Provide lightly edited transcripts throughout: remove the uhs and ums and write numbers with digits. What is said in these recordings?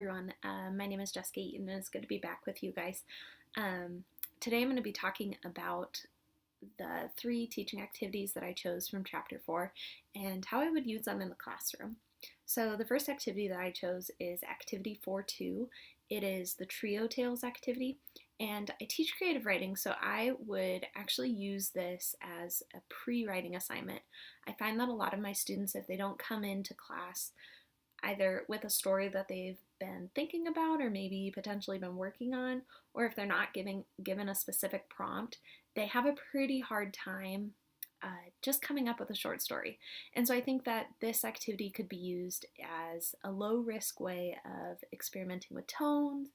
Everyone. My name is Jessica Eaton, and it's good to be back with you guys. Today I'm going to be talking about the three teaching activities that I chose from Chapter 4 and how I would use them in the classroom. So the first activity that I chose is Activity 4.2. It is the Trio Tales activity, and I teach creative writing, so I would actually use this as a pre-writing assignment. I find that a lot of my students, if they don't come into class either with a story that they've been thinking about or maybe potentially been working on, or if they're not given a specific prompt, they have a pretty hard time just coming up with a short story. And so I think that this activity could be used as a low risk way of experimenting with tones,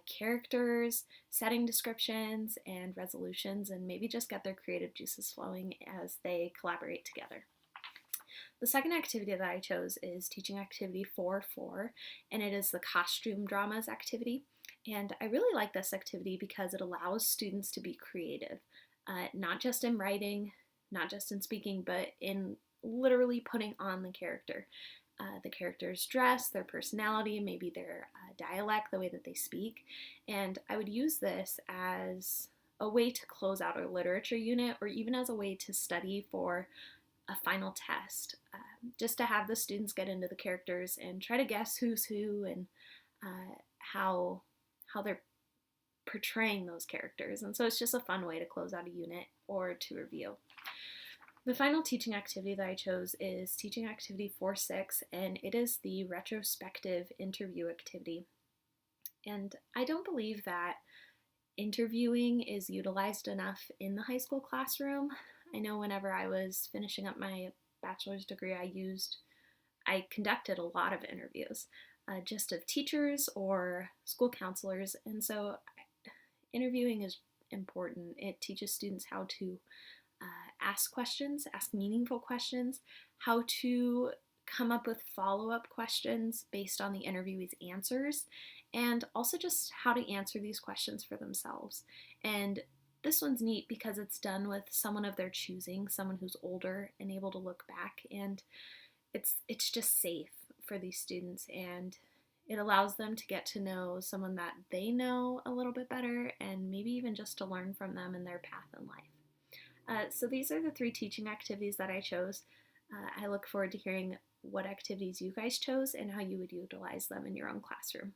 characters, setting descriptions, and resolutions, and maybe just get their creative juices flowing as they collaborate together. The second activity that I chose is teaching activity 4.4, and it is the costume dramas activity. And I really like this activity because it allows students to be creative, not just in writing, not just in speaking, but in literally putting on the character's dress, their personality, maybe their dialect, the way that they speak. And I would use this as a way to close out a literature unit or even as a way to study for a final test, just to have the students get into the characters and try to guess who's who and how they're portraying those characters. And so it's just a fun way to close out a unit or to review. The final teaching activity that I chose is teaching activity 4.6, and it is the retrospective interview activity. And I don't believe that interviewing is utilized enough in the high school classroom. I know whenever I was finishing up my bachelor's degree, I conducted a lot of interviews, just of teachers or school counselors, and so interviewing is important. It teaches students how to ask questions, ask meaningful questions, how to come up with follow-up questions based on the interviewee's answers, and also just how to answer these questions for themselves. And this one's neat because it's done with someone of their choosing, someone who's older and able to look back, and it's just safe for these students, and it allows them to get to know someone that they know a little bit better and maybe even just to learn from them in their path in life. So these are the three teaching activities that I chose. I look forward to hearing what activities you guys chose and how you would utilize them in your own classroom.